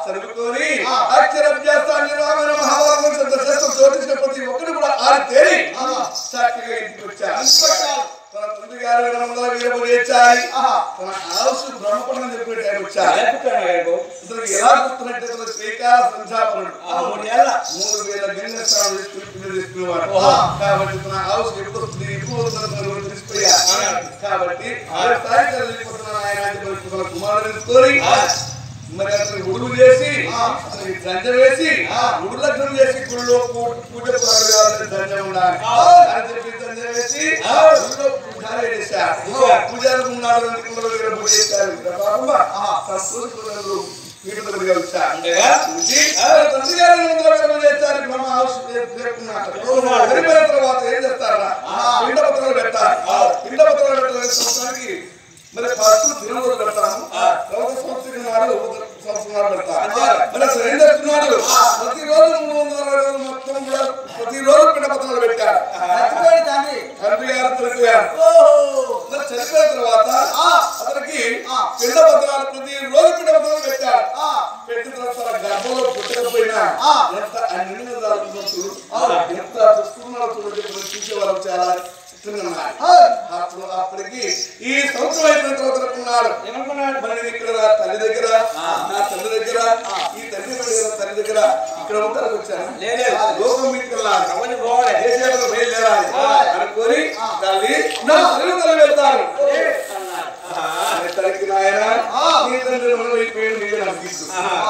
చదువుకొని అక్షరాభ్యాసాన్ని రామాయణ మహాభారతం జ్యోతిష ప్రతి ఒక్కరు కూడా ఆరు తేలి సాక్షిగా ఇంటికి వచ్చారు. తన తండ్రి గారు వీరచేయాలి తన ఆవుసు బ్రహ్మపడం చెప్పిన టైం వచ్చారు. ఎలా గుర్తున్నట్టే శ్రీకార సంధ్యాపనుడు 3000 గిన్నె స్నానం తీసుకునేవాడు. కాబట్టి తన ఆవుసు ఎప్పుడు తెలిసిపోయారు. కాబట్టి సాయంత్రం వెళ్ళిపోతున్న ఆయన కుమారుడు తీసుకొని మరి అతను గుడులు చేసి అతనికి దంజ వేసి గుడు లగ్నం చేసి గుడిలో పూజ దంజ ఉండాలి అని చెప్పి దంజ వేసి గుడిలో పూజారి చేశారు. పూజారి ఉన్నాడు పూజ చేశారు. తర్వాత ఏం చేస్తారా పిండ పత్రాలు పెడతారు. పిండ పత్రాలు పెట్టాలని సంవత్సరానికి మరి ఫస్ట్ తిరుమల పెడతాము. సంవత్సరాలు పెడతారు. ఏం చేస్తున్నాడు ప్రతిరోజు 360 మొత్తం కూడా ప్రతిరోజు పిండ పత్రాలు పెట్టారు. తండ్రి గారు చనిపోయారు. చనిపోయిన తర్వాత అతనికి పిండ పత్రాలు ప్రతిరోజు పిండ పత్రాలు పెట్టారు. పెట్టిన తర్వాత గర్భంలో పుట్టకపోయినా ఎంత అన్ని ఎంత చూస్తున్నారో చూసేవాళ్ళు చాలా అప్పటికి ఈ సంవత్సరం అయిపోయిన తర్వాత మరి ఇక్కడ తల్లి దగ్గర నా తల్లి దగ్గర ఈ తల్లి తల్లి దగ్గర ఇక్కడ ఉంటారు వచ్చాను లోకం మీకు అనుకోని తల్లి నా తల్లి తల్లి వెళ్తారు. తల్లికి నాయన నీ తండ్రి మనం అయిపోయాడు నీవే అనిపిస్తు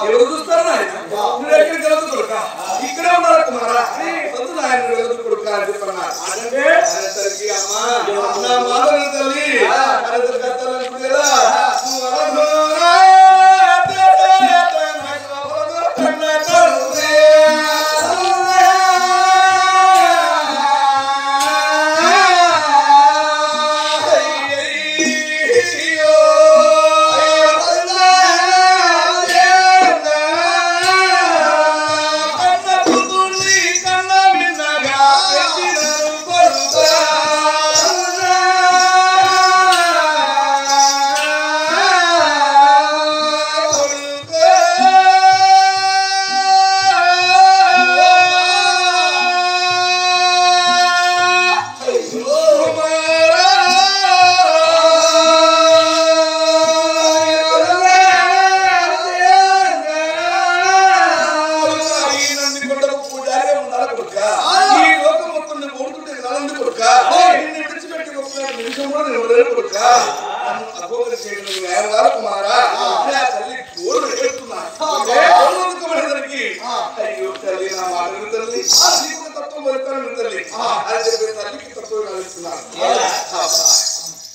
ఎవరు చూస్తారు నాయన నువ్వు ఎక్కడికి వెళ్తూ కొడుక ఇక్కడే ఉన్నారు కుమారా వద్దు నాయన నువ్వు వెళ్తూ కొడుక అని చెప్పన్నారు. తల్లికి అమ్మా నా మాటలు తల్లి తల్లి కదా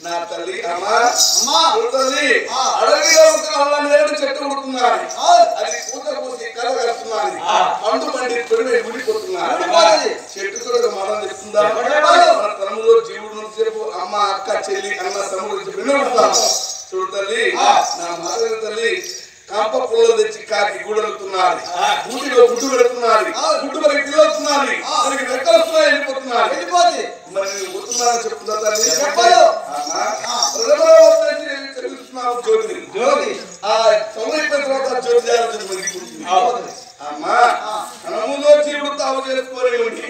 నా తల్లి అమ్మా తల్లి అడవిలో చెట్టు ఉడుతున్నారు. అది పూత పూసి కళ కడుతున్నది. పండు పండి తొడిమే గుడిపోతున్నారు. చెట్టు కూడా మనం చెప్తుందా మన తమ్ముడు జీవుడు సేపు అమ్మ అక్క చెల్లి అన్న తమ్ముడు వినబడతాను. చూడు తల్లి నా మాధవి తల్లి కంప పుల్లలు తెచ్చి కాకి గూడెలుతున్నారు. గూటిలో గుడ్డు పెడుతున్నారు. గుడ్డు మరి పిల్లవుతున్నారు. మనకి రెక్కలు వస్తున్నాయి వెళ్ళిపోతున్నారు. మరి నేను పోతున్నానని చెప్తుందా తల్లి జ్యోతి ఆ తొమ్మిది తర్వాత జ్యోతి అమ్మా మనములో జీవుడు తావు చేసుకోలేమిటి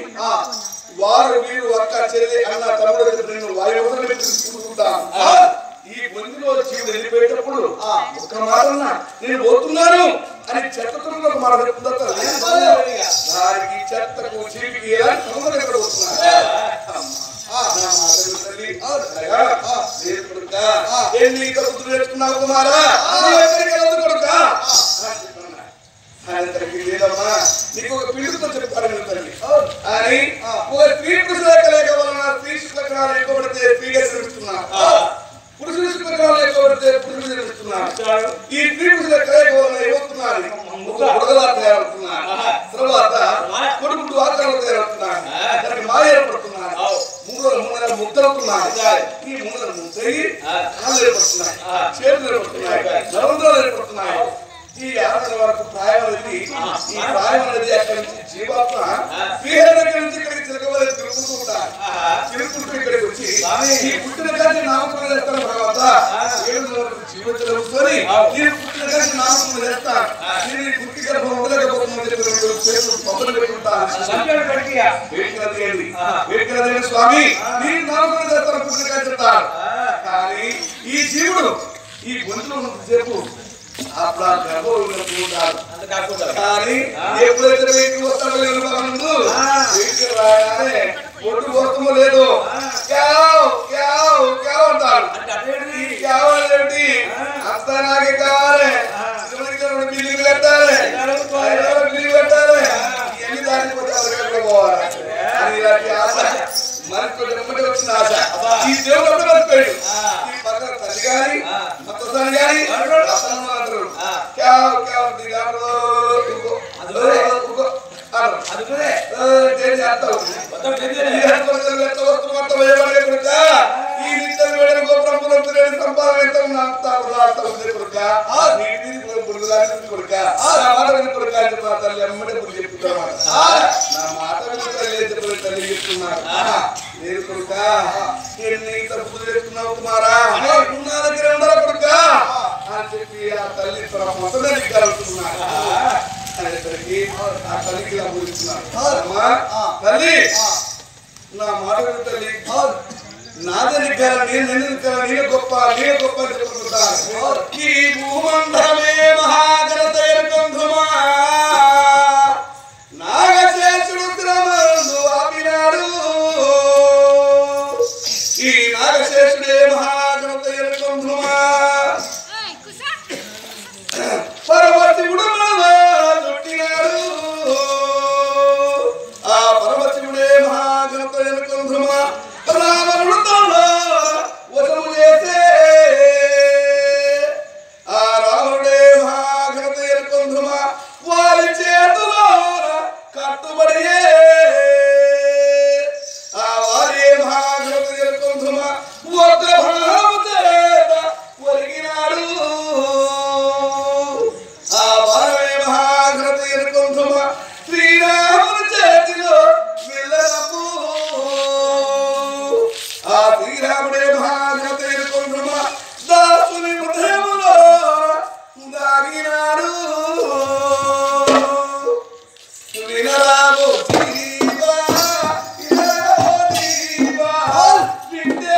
వారు వీరు అక్క చెల్లి అన్న తమ్ముడు నేను వాయువులు తీసుకుంటాను. ఈ బొందిలో జీవుడు వెళ్ళిపోయేటప్పుడు ఒక్క మాట నేను పోతున్నాను అని చెత్తకు మాట చెప్తుందా దానికి చెత్తకు జీవికి ఎలాంటి తొందర ఎక్కడ పోతున్నారు. నేర్చుకున్నావు కుమారా కొడుకా లేదమ్మా నీకు ఒక పిలుపుతో చెప్తాను తల్లి అని ఒక స్త్రీ పురుషుల కలయిక వలన స్త్రీ శుక్లగ్రహాలు ఎక్కువబడితే స్త్రీగా జన్మిస్తున్నారు. పురుషుల శుక్లగ్రహాలు ఎక్కువబడితే పురుషులు జన్మిస్తున్నారు. ఈ స్త్రీ పురుషుల కలయిక వలన ఏమవుతున్నారు బుడగలా తయారవుతున్నారు. తర్వాత కొడుకుడు ఆకారంలో తయారవుతున్నారు. దానికి మాయ ఏర్పడుతున్నారు. మూడలు ముద్దవుతున్నారు. ఈ మూడలు ముద్దయి కాళ్ళు ఏర్పడుతున్నాయి. చేతులు ఏర్పడుతున్నాయి. నవంధ్రాలు ఏర్పడుతున్నాయి. ఈ ఆటల వరకు ప్రాయం అనేది ఈ ప్రాయం అనేది అక్కడి నుంచి జీవాత్మ శ్రీహరి దగ్గర నుంచి ఇక్కడికి తిరగబోయే తిరుగుతూ ఉంటారు. తిరుగుతుంటూ ఇక్కడికి వచ్చి ఈ పుట్టిన కానీ నామకరణ చేస్తాను భగవంత 7 వరకు జీవించగలుగుతుంది. నేను పుట్టిన కానీ నామకరణ చేస్తాను. నేను ఈ పుట్టి గర్భం ఉండలేకపోతుందని చెప్పి 2 చేతులు పక్కన పెట్టుకుంటాను. వేడుకలదేవి స్వామి నేను నామకరణ చేస్తాను పుట్టిన కానీ చెప్తాను. కానీ ఈ జీవుడు ఈ గొంతులో సేపు అప్పుడు ఆ గర్భం ఉంటారు. కానీ ఎప్పుడైతే వీటికి వస్తాడో ముందు వీటికి రాగానే ఒడ్డు పోతుందో లేదు అంటారు. కావాలేమిటి అంత నాకే కావాలి, బిల్డింగ్ పెట్టాలి, బిల్డింగ్ పెట్టాలి, ఇవన్నీ దానికి పోవాలి అని ఇలాంటి ఆశ మనకు వచ్చిన ఆశ. ఈ దేవుడు అప్పుడు మర్చిపోయాడు. ఈ పక్కన తల్లి గాని మొత్తం గాని నేను కొడుక ఎన్ని తప్పులు చేస్తున్నావు కుమారా నా దగ్గర ఉండాలి కొడుక అని చెప్పి ఆ తల్లి మొత్తం కలుగుతున్నారు. అనేసరికి ఆ తల్లికి ఇలా పూజిస్తున్నారు. అమ్మా తల్లి నా మాట తల్లి నాదని నేను గొప్ప అని చెప్పుకుంటాను. ఈ భూమండలమే మహాగణత ఎరుకంధుమా నాగశేషుడు తిరమందు ఆపినాడు. ఈ నాగశేషుడే మహాగణత ఎరుకంధుమా పరమశివుడు చుట్టినాడు. ఆ పరమశివుడే మహాగణత ఎరుకంధుమా రావణుడు వశము చేసే. ఆ రావణుడే మహాగణత ఎరుకంధుమా వారి చేతులో కట్టుబడియే. ఆ వారి మహాగణత ఎరుకంధుమా వద్ద భావము చేత ఒరిగినాడు. ఆ వారే మహాగణత ఎరుకంధుమా శ్రీరాముని చేతిలో వెళ్ళనపు. ఆ శ్రీరాముడే మహాగణత ఎరుకంధుమా దాసుని హృదయములో దాగినాడు. వినరాము జీవా జీవా వింటే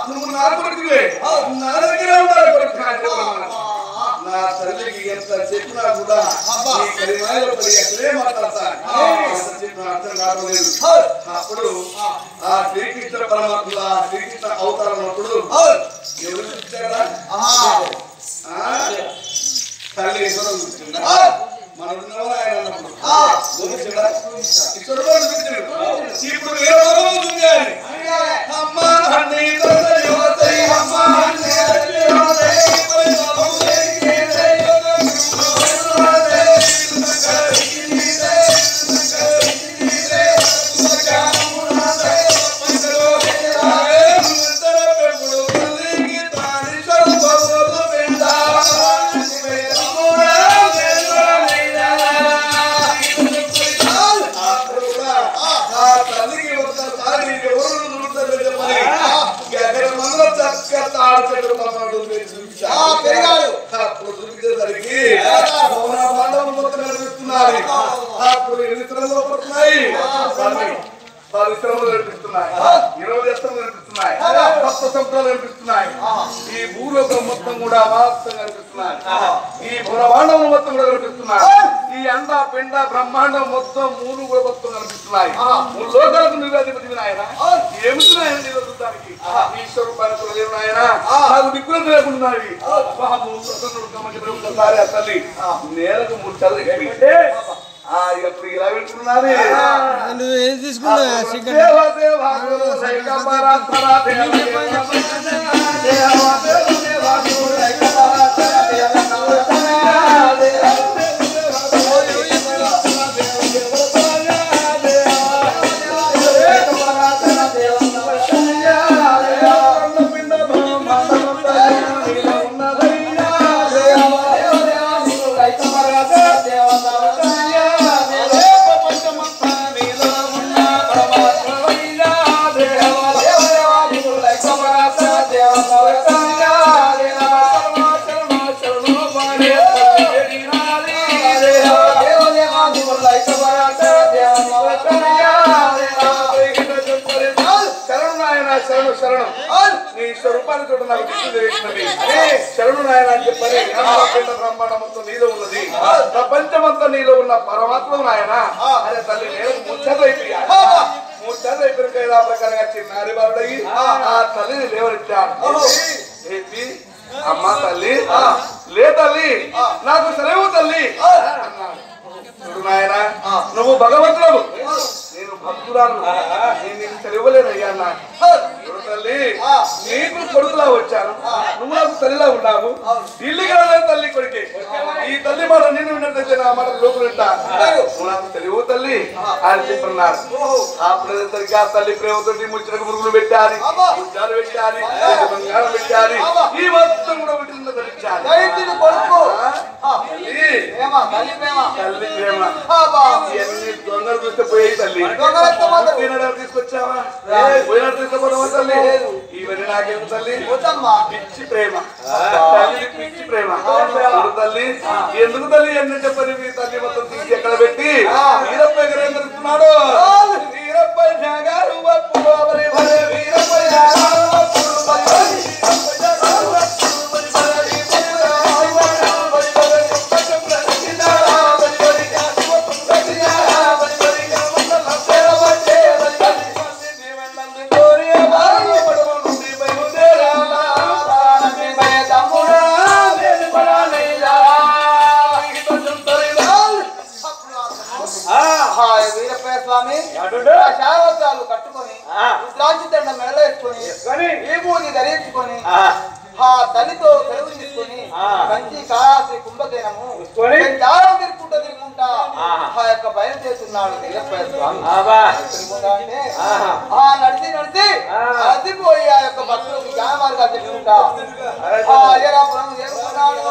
నువ్వు నా కొడుకువే నా దగ్గర ఉండాలి కొడుకు నా తల్లికి ఎంత చెప్పినా కూడా ఎక్కడే మాట్లాడతాను చెప్పిన అర్థం కావలేదు. అప్పుడు ఆ శ్రీకృష్ణ పరమాత్మ శ్రీకృష్ణ అవతారం అప్పుడు ఎవరు చూపించారా తల్లి ఈశ్వరం చూపించిందా మనం ఆయన అన్నప్పుడు ఇప్పుడు వేరే అవుతుంది అమ్మా చూపించేసరికి మొత్తం కనిపిస్తున్నారు. అప్పుడు ఎన్ని శ్రమలు పడుతున్నాయి 10 శ్రమలు కనిపిస్తున్నాయి 20 శ్రమలు కనిపిస్తున్నాయి 10 సంవత్సరాలు కనిపిస్తున్నాయి. ఈ భూలోకం మొత్తం కూడా వాస్తవం కనిపిస్తున్నాయి. ఈ బ్రహ్మాండం మొత్తం కూడా కనిపిస్తున్నాయి. ఈ అండ పిండ బ్రహ్మాండం మొత్తం మూడు కూడా మొత్తం కనిపిస్తున్నాయి. 3 లోకాలకు నువ్వే అధిపతి నాయన. ఏమిటి నాయన నీ వదుతానికి ఈశ్వరు పరతులు లేవు నాయన. నాకు దిక్కులు లేకుంటున్నాయి. ఒకసారి ఆ తల్లి నేలకు 3 సార్లు ఎక్కింటే ఎప్పుడు ఇలా వెళ్తున్నది స్వరూపాన్ని చూడ నాకు శరణు నాయన అని చెప్పని బ్రహ్మాండం మొత్తం నీలో ఉన్నది. ప్రపంచమంతా నీలో ఉన్న పరమాత్మ నాయన అనే తల్లి నేను 3 సార్లు అయిపోయాను. 3 సార్లు అయిపోయిన ఇలా ప్రకారంగా చిన్నారి వారుడయి ఆ తల్లిని లేవరిచ్చాడు. ఏంటి అమ్మా తల్లి లే తల్లి నాకు సెలవు తల్లి అన్నాడు. చూడు నాయన నువ్వు భగవంతుడు నేను భక్తురాలు నేను నీకు తెలియలేనయ్యా అన్నాడు. తల్లి నీకు కొడుకులా వచ్చాను నువ్వు నాకు తల్లిలా ఉన్నావు. ఇల్లుకి రాలేదు తల్లి కొడుకే ఈ తల్లి మాట నేను విన్నట్లయితే నా మాట లోపల నువ్వు నాకు తెలియవు తల్లి అని చెప్తున్నాడు. అప్పుడేసరికి ఆ తల్లి ప్రేమతోటి ముచ్చటకు మురుగులు పెట్టాలి ముచ్చాలు పెట్టాలి బంగారం పెట్టాలి ఈ మొత్తం కూడా వీటిని ధరించాలి. తల్లి ప్రేమ ఎన్ని దొంగలు చూస్తే పోయాయి తల్లి తీసుకొచ్చావా పోయినట్టు తీసుకుపోతావా తల్లి ఇవన్నీ నాకేం తల్లి పిచ్చి ప్రేమ పిచ్చి ప్రేమ తల్లి ఎందుకు తల్లి ఎన్ని చెప్పని మీ తల్లి మొత్తం తీసి ఎక్కడ పెట్టి వీరప్ప ఎక్కడ ఏం జరుగుతున్నాడు వీరప్ప జాగారు వీరప్ప శావకాలు కట్టుకొని రుద్రాక్షి దండ మెడలో వేసుకొని విభూతి ధరించుకొని ఆ తల్లితో సెలవు తీసుకొని కంచి కారాశ్రీ కుంభకేనము దారం తిరుక్కుంటా ఆ యొక్క బయలుదేరుతున్నాడు అంటే నడిచి నడిచి అదిపోయి ఆ యొక్క భక్తులకు జ్ఞానమార్గా చెప్పుకుంటా అయ్యరాపురం చేరుకున్నాడు.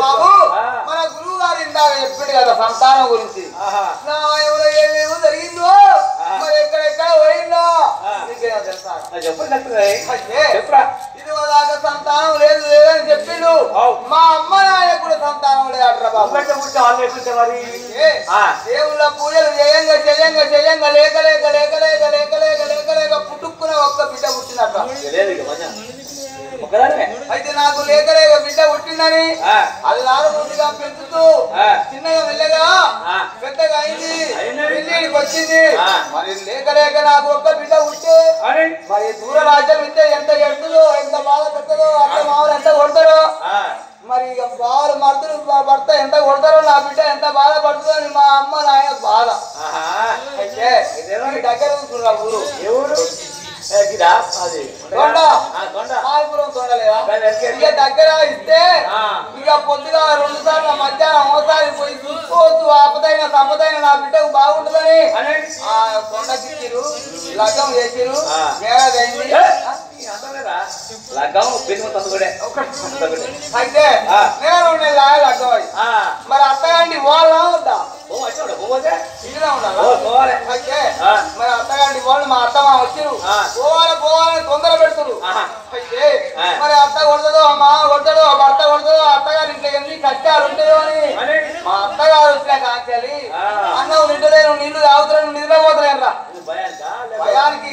బాబు మన గురువు గారు ఇందాక చెప్పాడు కదా సంతానం గురించి నా ఎవరో ఏమేమో జరిగిందో మరి ఎక్కడెక్కడ పోయిందో నీకేమో తెలుసా ఇది దాకా సంతానం లేదు లేదని చెప్పిండు. మా అమ్మ నాయన కూడా సంతానం లేదట్రా బాబు. దేవుళ్ళ పూజలు చేయంగా చేయంగా చేయంగా లేక లేక లేక లేక అయితే నాకు లేక లేక బిడ్డ పుట్టిందని అల్లారు ముందుగా పెంచుతూ చిన్నగా మెల్లగా పెద్దగా అయింది పెళ్లికి వచ్చింది మరి లేక లేక నాకు ఒక్క బిడ్డ పుట్టే మరి దూర రాజ్యం ఇస్తే ఎంత ఎడుతుందో ఎంత బాధ పెద్దదో అత్త మామూలు ఎంత కొడతారో మరి ఇక బావలు మరుతులు భర్త ఎంత కొడతారో నా బిడ్డ ఎంత బాధపడుతుందో అని మా అమ్మ నాయన బాధ అయితే దగ్గర ఉంటున్నా ఊరు ఎవరు దగ్గర ఇస్తే ఇక పొద్దుగా 2 సార్లు మధ్యాహ్నం ఒకసారి పోయి చూసుకోవచ్చు ఆపదైన సంపదైన నా బిడ్డకు బాగుంటుందని ఆ కొండకిచ్చిరు లగ్గం చేసిరు ఏడాదైంది అయితే నేను 2 నెలలు లగ్గం అయి మరి అత్తగాండి వాళ్ళ వద్దా ఇంట్లో ఉండాలి అయితే మరి అత్తగాండి వాళ్ళు మా అత్తమా వచ్చిరు పోవాలని తొందర పెడుతురు అయితే మరి అత్త కొడతాడో మా కొడతాడో భర్త కొడతాడో అత్తగారి ఇంట్లో ఎన్ని కష్టాలు ఉంటాయో అని మా అత్తగారు వచ్చిన కాంచాలి అన్నం నిండలేను నీళ్లు తాగుతున్నాను నిద్రపోతున్నాను రా భయానికి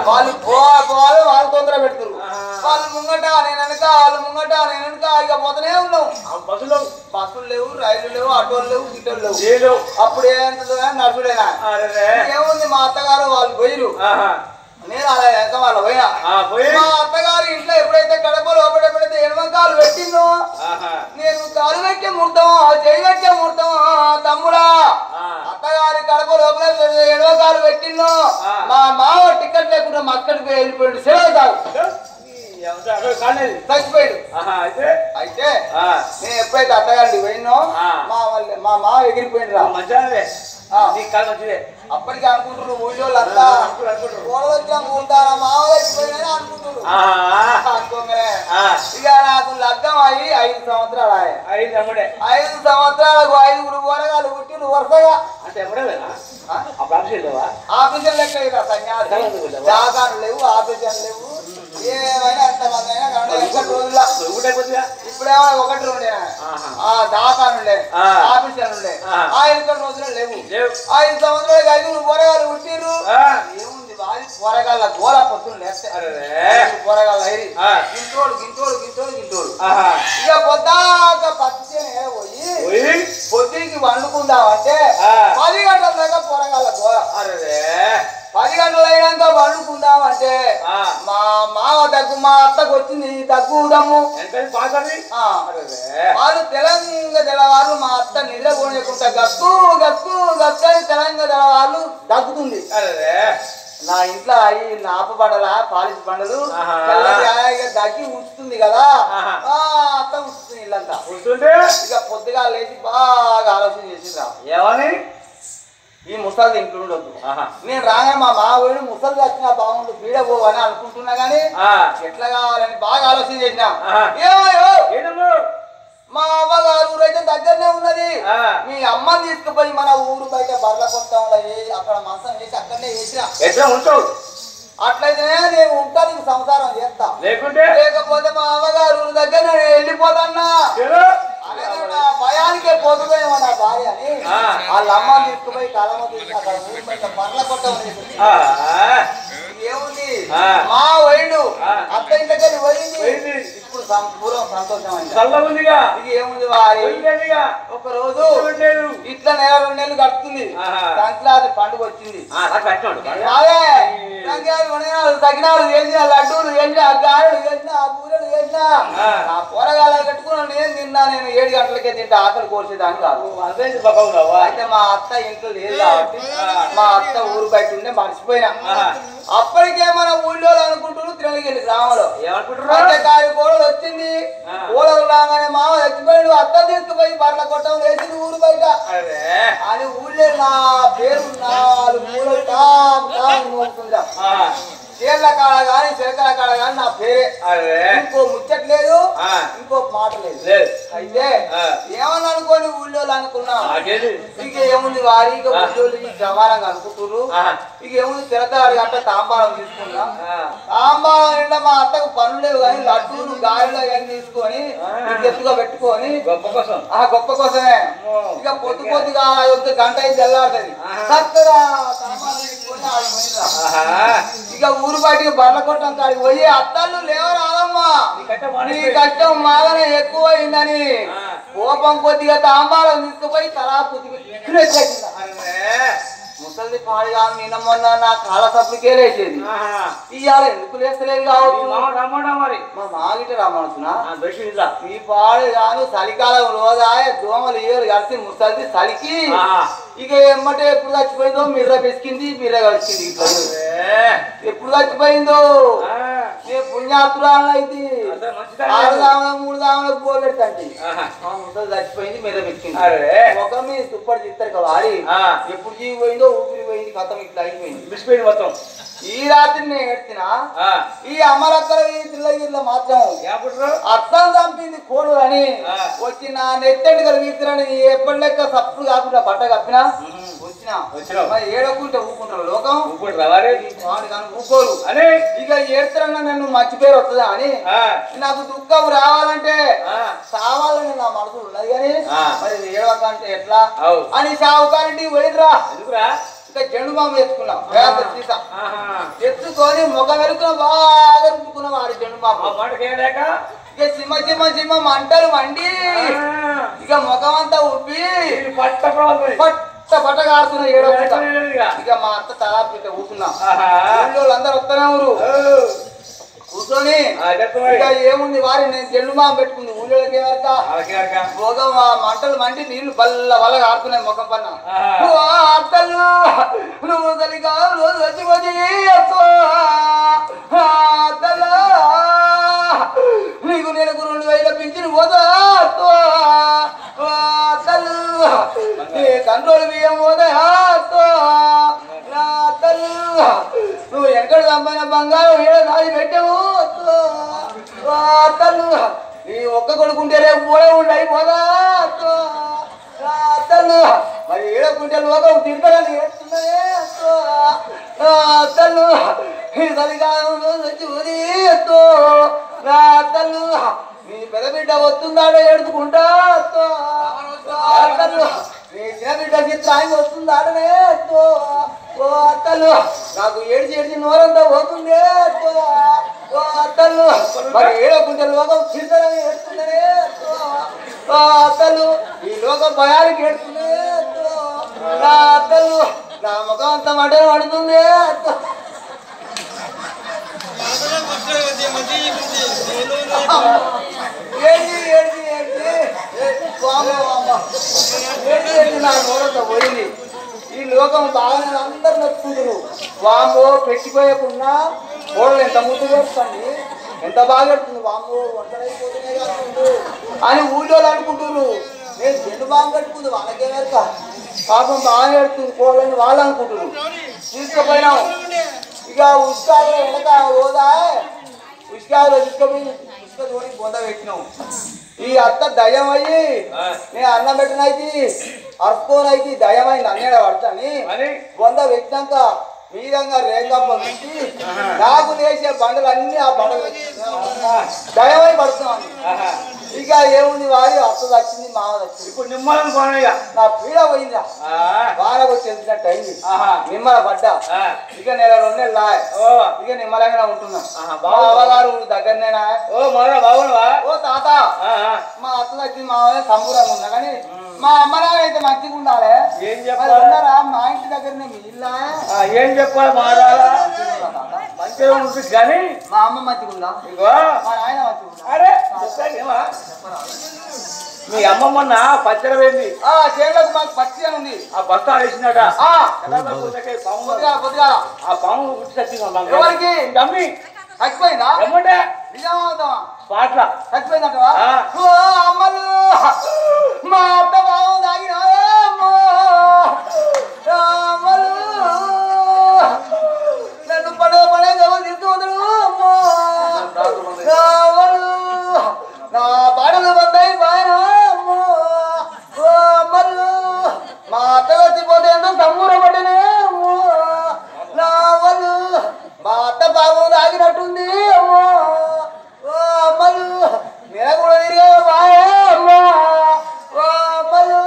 వాళ్ళు పోవాలి వాళ్ళు తొందర పెడుతురు వాళ్ళు ముంగట నేను వెనక ఇక పోతూనే ఉన్నాం బస్సులు లేవు రైలు లేవు ఆటోలు లేవు గిట్టలు లేవు అప్పుడు ఏంటో నడుపుడేనా ఏముంది మా అత్తగారు వాళ్ళు పోయిరు నేను అలా వెనక వాళ్ళు పోయినా మా అత్తగారు ఇంట్లో ఎప్పుడైతే కడప లోపడెప్పుడైతే ఎడమకాలు పెట్టిందో నేను కాలు పెట్టే ముడతాం చెయ్యి పెట్టే ముడతాం తమ్ముడా అత్తగారి కడప లోపల ఎడమకాలు పెట్టిందో మా మావ టికెట్ లేకుండా మక్కడికి వెళ్ళిపోయాడు సెలవు తాగు చచ్చిపోయాడు అయితే నేను ఎప్పుడైతే అత్తగారికి పోయినో మా మావ ఎగిరిపోయింది రా అప్పటికి అనుకుంటున్నారు ఊళ్ళో అంతా ఉంటారా మావ చచ్చిపోయినా అనుకుంటున్నారు అనుకోగానే ఇక నాకు లగ్గం అయ్యి 5 సంవత్సరాలు 5 సంవత్సరాలకు 5 పోరగాలు పుట్టిన వరుసగా అంటే ఆఫీసర్ లెక్క సన్యాసి జాగాలు లేవు ఆఫీసర్లు లేవు ఏమైనా ఎంతమంది అయినా రోజుల్లో ఇప్పుడేమో 1 ఉండే దాకాలు ఉండే ఆఫీసర్లు ఉండే 5 రోజులు లేవు 5 సంవత్సరాలకు 5 పోరగాలు పుట్టిర్రు ఏముంది పోరగాళ్ళ గోల పొద్దులు లేస్తే పోరగాళ్ళ గింటోడు ఇక పొద్దాక పచ్చి పోయి పొద్దుకి వండుకుందామంటే 10 గంటల దాకా పోరగాళ్ళ గోల 10 గంటలు అయినాక వండుకుందామంటే మా మావ దగ్గు మా అత్తకు వచ్చింది దగ్గుదమ్ము వాళ్ళు తెలంగాణ మా అత్త నిద్ర పోనీయకుండా గస్సు అని తెలంగాణ వాళ్ళు దగ్గుతుంది నా ఇంట్లో అవి నాప బండల పాలిష్ బండలు దగ్గి ఉంచుతుంది కదా అత్త ఉంచుతుంది ఇల్లంతా ఇక పొద్దుగా లేచి బాగా ఆలోచన చేసిందా ఏమని ఈ ముసలి ఇంట్లో ఉండొద్దు నేను రాగానే మా మావోడు ముసలి వచ్చినా బాగుండు పీడ పోవని అనుకుంటున్నా గానీ ఎట్లా కావాలని బాగా ఆలోచన చేసినా మా అవ్వగారు ఊరైతే దగ్గరనే ఉన్నది మీ అమ్మని తీసుకుపోయి మన ఊరు బయట బర్ల కొత్తంలో అక్కడ మంచం వేసి అక్కడనే వేసినా ఉంటావు అట్లయితేనే నేను ఉంటాను సంసారం చేస్తా లేకపోతే మా అవ్వగారు ఊరు దగ్గర నేను వెళ్ళిపోతాన్నా భయానికే పోతుందేమో నా భార్య అని వాళ్ళ అమ్మని తీసుకుపోయి కాలమ్మ తీసుకుని అక్కడ ఊరు బయట బర్ల కొట్టం ఏముంది మా వైడు అత్త ఇంటికి పోయింది ఇప్పుడు పూర్వం సంతోషం అయింది ఇది ఏముంది వారి ఒక రోజు ఇట్లా 1-2 నెలలు గడుపుతుంది సంక్రాంతి పండుగ వచ్చింది అదే తగినాలు చేసిన లడ్డూలు చేసిన గారెలు చేసిన బూరెలు చేసిన ఆ పొరగాల కట్టుకుని నేను తిన్నా నేను 7 గంటలకే తింటే ఆకలి కోసేదాన్ని కాదు అయితే మా అత్త ఇంట్లో లేదు కాబట్టి మా అత్త ఊరు బయట ఉండే మర్చిపోయినా అప్పటికే మన ఊళ్ళో అనుకుంటున్నారు తిరుమలగిరి గ్రామంలో ఏమంటున్నారు కోడలు వచ్చింది కోడలు రాగానే మామ చచ్చిపోయాడు అత్త తీసుకుపోయి బర్ల కొట్టం వేసింది ఊరు బయట అని ఊళ్ళో నా పేరు 4 మూలలు మోస్తుందా చేళ్ల కాడ గాని చిలకల కాడ గాని నా పేరే ఇంకో ముచ్చట లేదు ఇంకో మాట లేదు అయితే ఏమని అనుకోని ఊళ్ళో అనుకున్నా ఇక ఏముంది వారి ఇక ఊళ్ళో జవానంగా అనుకుంటున్నారు ఇక ఏముంది తిరతాడు గంట తాంబారం తీసుకున్నా తాంబారం నిండా మా అత్తకు పనులు లేవు కానీ లడ్డూలు గాలిలో ఏం తీసుకొని ఎత్తుగా పెట్టుకొని గొప్ప కోసమే ఇక పొద్దుగా 1 గంట అయితే తెల్లాడుతుంది చక్కగా తాంబారం తీసుకొని ఇక ఊరు బయటికి బర్ల కొట్టం కాడికి పోయి అత్తళ్ళు లేవరాదమ్మా నీ కష్టం మాగానే ఎక్కువ అయిందని కోపం కొద్దిగా తాంబాలం తీసుకుపోయి తలా పుచ్చి ముసలి పాడిగా నిన్న మొన్న నా కాళ్ళ సప్పుడికే లేచేది ఇవాళ ఎందుకు లేస్తలేదు కావచ్చు మా మాగిట రమ్మనుకున్నా ఈ పాడు కాను చలికాలం రోజా దోమలు ఏరు కలిసి ముసలిది చలికి ఇక ఎమ్మటే ఎప్పుడు చచ్చిపోయిందో మిర్ర పెసికింది మిర్ర కలిసింది ఎప్పుడు చచ్చిపోయిందో ఏ పుణ్యాతురాలు అయితే 6 దామల 3 దామలకు పోగెడతండి ముసలి చచ్చిపోయింది మిర్ర పెసికింది ముఖం మీద దుప్పటి తీస్తారు వాడి ఎప్పుడు జీవి పోయిందో ఊపిరి పోయింది కథం ఇట్లా అయిపోయింది మిసిపోయింది మొత్తం ఈ రాత్రి నేను ఏడ్చినా ఈ అమరక్కల తిల్లగిరిలో మాత్రం అర్థం చంపింది కోడు అని వచ్చి నా నెత్తెండు కలిగిరని ఎప్పటి లెక్క సప్పుడు కాకుండా బట్ట కప్పినా వచ్చినా మరి ఏడకుంటే ఊకుంటారు లోకం ఊకోరు అని ఇక ఏడ్చరన్నా నన్ను మంచి పేరు వస్తుందా అని నాకు దుఃఖం రావాలంటే సావాలని నా మనసులు ఉన్నది కానీ మరి ఏడవకంటే ఎట్లా అని సావుకారింటికి పోయిద్రా ఇంకా జండు బాంబు ఎత్తుకున్నాం సీత ఎత్తుకొని మొగ వెలుకున్న బాగా రుద్దుకున్నాం ఆడి జండు బాంబు ఇక సింహ మంటలు మండి ఇక ముఖం అంతా ఉబ్బి పట్ట కాడుతున్నాయి ఏడో ఇక మా అత్త తలా కూర్చున్నాం అందరూ వస్తూనే ఊరు కూర్చొని ఇక ఏముంది వారి నేను జల్లు మామ పెట్టుకుంది ఊళ్ళోకి భోగం మంటలు మండి నీళ్లు బల్ల వల్ల కాడుతున్నాయి ముఖం పన్న అత్తలు నువ్వు సరిగా రోజు చచ్చిపోయి అత్తలు నీకు నేను 2000 పింఛను పోతా అత్తలు నీ కంట్రోల్ బియ్యం పోతా అత్తలు నువ్వు ఎక్కడ సంపైన బంగారం ఏదో దాడి పెట్టావు అత్తలు నీ ఒక్క కొడుకుంటే రేపు పోలే ఉండయి పోదా అత్తలు మరి ఏడకుంటే లోకం తిడతారని ఏడుతున్నాయే అత్తలు చలికాలం వచ్చి ఊరి అత్తలు నీ పెద్ద బిడ్డ వస్తుందాడో ఏడుచుకుంటా అత్తలు నీ చిన్న బిడ్డ చిత్రానికి వస్తుందాడనే అత్తలు నాకు ఏడిచి నోరంతా పోతుంది అత్తలు మరి ఏడకుంటే లోకం తిడతారని ఏడుతుందనే అత్తలు ఈ లోకం భయానికి ఏడుతుంది అత్తలు నా ముఖం అంతా మడే పడుతుంది నా నోరంతా పోయింది ఈ లోకం బాగానే అందరు నచ్చుకుంటారు వామో పెట్టిపోయకుండా కోడలు ఎంత ముద్దు పెడుతుంది ఎంత బాగా పెడుతుంది వామో వంటలైపోతున్నాయి కాదు అని ఊళ్ళో అనుకుంటున్నారు నేను జెండు బాంబు కట్టుకుంది వాళ్ళకే వెనక పాపం బాగా పెడుతుంది కోడలని వాళ్ళు అనుకుంటున్నారు తీసుకుపోయినాం ఇక ఉష్కాలో వెనక రోజా ఉష్కాలో తీసుకుపోయి ఉష్క తోడి బొంద పెట్టినాం ఈ అత్త దయ్యం అయ్యి నేను అన్నం పెట్టినైతే అర్పుకోనైతే దయ్యమైంది అన్నేడ పడతాని బొంద పెట్టినాక మీరంగా రేఖమ్మ పెట్టి నాకు లేచే బండలు అన్ని ఆ బండలు దయమై పడుతున్నాను ఇక ఏముంది వారి అత్త వచ్చింది మామ వచ్చింది ఇప్పుడు నిమ్మలం పోనయ్యా నా పీడ పోయిందా వారకు వచ్చేసినట్టు అయింది నిమ్మల పడ్డా ఇక నెల 2 నెలలు ఇక నిమ్మలంగా ఉంటున్నా బావగారు దగ్గరనేనా ఓ మొదల బాగున్నావా ఓ తాత మా అత్త వచ్చింది మామయ్య సంబూరంగా ఉన్నా కానీ మా అమ్మరా అయితే మంచిగా ఉండాలి ఏం చెప్పారా మా ఇంటి దగ్గరనే మీ ఇల్లా ఏం చెప్పాలి మారాలా మంచిగా ఉంటుంది కానీ మా అమ్మ మంచిగా ఉందా ఇగో మా నాయన మంచిగా ఉందా అరే మీ అమ్మ మొన్న పచ్చడి పోయింది చేనులకు మాకు పచ్చి అని ఉంది ఆ బస్తా వేసినట పొద్దుగా ఆ పాము గుర్తు చచ్చింది ఎవరికి అమ్మి చచ్చిపోయిందా ఏమంటే నిజమవుతావా పాటల చచ్చిపోయిందంటవా అమ్మలు మా అత్త బావు తాగినా అమ్మలు నన్ను పడే గవలు తీసుకుంటారు నా పాటలు ಬಂದಾయి బాయన అమ్మలు మా అత్త వచ్చిపోతే ఎంతో సంబూరపడ్డనే నా వాళ్ళు మా అత్త బాబు తాగినట్టుంది అమ్మో అమ్మలు నేను కూడా తిరిగా బాయే అమ్మా అమ్మలు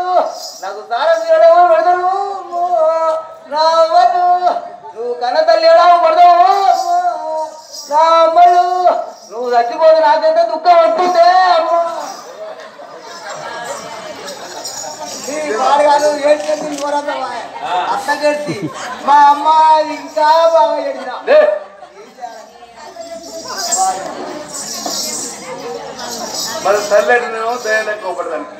నాకు సారం తీయడం పెడతారు నా వాళ్ళు నువ్వు కన్న తల్లి ఎలా పడదావు నా అమ్మలు నువ్వు చచ్చిపోదు నాకెంత దుఃఖం వస్తుందే అమ్మ అత్తగెడిచి మా అమ్మ ఇంకా బాగా ఏడినా మరి తల్లినేమో దయ లెక్క పడదానికి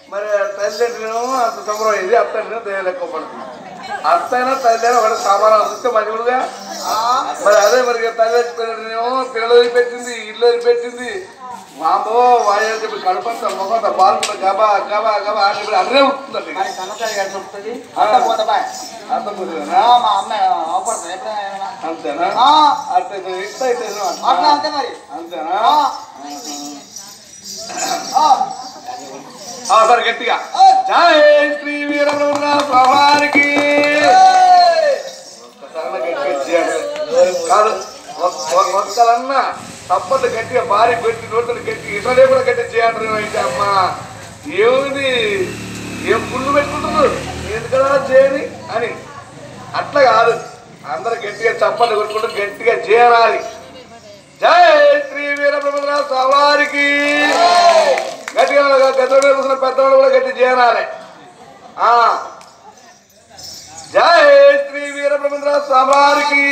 మరి తల్లినేమో అంత సంబరం ఇది అత్తనే దయ లెక్క పడుతుంది అత్తైనా తల్లి ఒకటి సామానం వస్తే మంచిగా మరి అదే మరి తల్లి చచ్చిపోయినేమో పిల్లలు వదిలిపెట్టింది ఇల్లు వదిలిపెట్టింది మామో వాయని చెప్పి కడుపంతా మొఖంతా బాగుంటుంది గబా గబా గబా అని అదే ఉంటుందండి అంతేనా అట్లా ఇష్ట అయితే అంతేనా సరే గట్టిగా జై శ్రీ వీరబ్రహ్మ స్వామికి కాదు ఒక్కలన్నా తప్పదు గట్టిగా భారీ పెట్టి నోటలు గట్టి ఇసలే కూడా గట్టి చేయండి అయితే అమ్మ ఏముంది ఏం పుల్లు పెట్టుకుంటున్నారు ఎందుకన్నా చేయని అని అట్లా కాదు అందరు గట్టిగా చప్పట్లు కొట్టుకుంటూ గట్టిగా చేయాలి జై శ్రీ వీరబ్రహ్మ స్వామికి గట్టిగా గద్దె మీద కూర్చున్న పెద్దవాళ్ళు కూడా గట్టి చేయాలి జై శ్రీ వీరబ్రహ్మ స్వామికి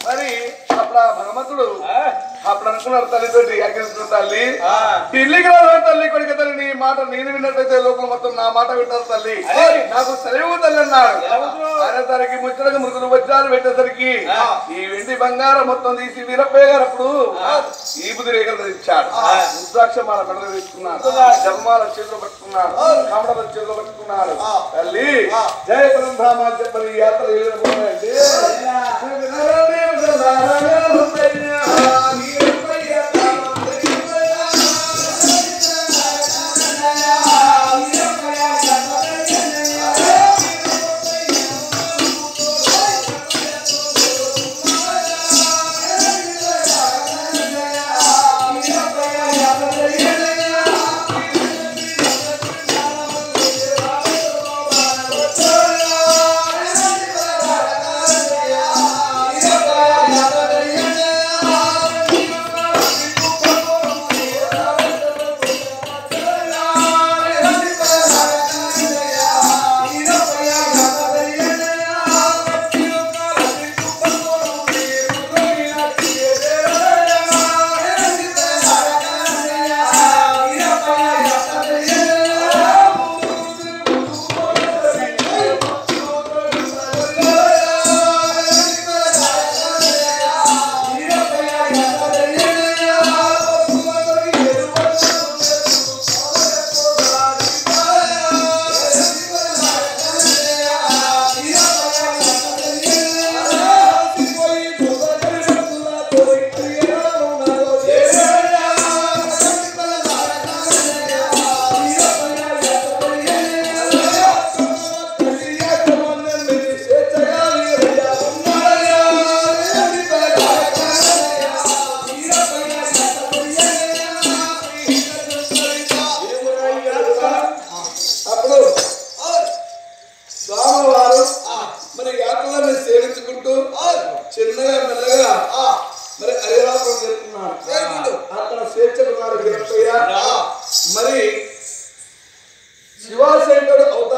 మరి అప్పుడు భగవంతుడు అప్పుడు అనుకున్నాడు తల్లితోటి అగ్గిస్తున్న తల్లి ఢిల్లీకి రావాలి తల్లి కొడుకు తల్లి నీ మాట నేను విన్నట్లయితే లోపల మొత్తం నా మాట వింటారు తల్లి నాకు సెలవు తల్లి అన్నాడు అనేసరికి ముచ్చటకు మృతులు వజ్రాలు పెట్టేసరికి ఈ వెండి బంగారం మొత్తం తీసి వీరప్పయ్య గారు అప్పుడు ఈ బుద్ధి రేఖలు ఇచ్చాడు రుద్రాక్షమాల మెడలు తీసుకున్నాడు జన్మాల చేతులు పట్టుకున్నాడు కమడల చేతులు పట్టుకున్నాడు తల్లి జయ బ్రహ్మ చెప్పని యాత్ర వెళ్ళిపోయాయండి